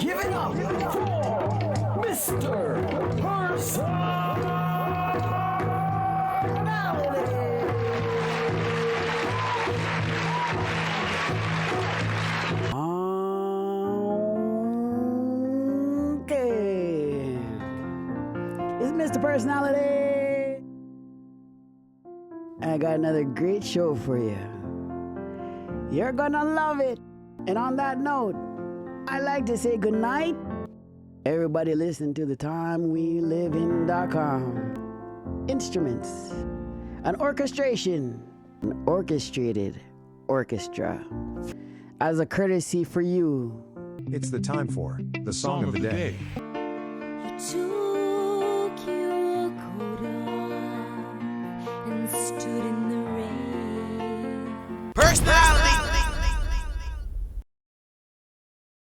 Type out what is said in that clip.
Give it up for Mr. Okay. It's Mr. Personality. I got another great show for you. You're gonna love it. And on that note, I like to say goodnight. Everybody listen to the TimeWeLiveIn.com. Instruments, an orchestration, an orchestrated orchestra. As a courtesy for you. It's the time for the song of the day. You're too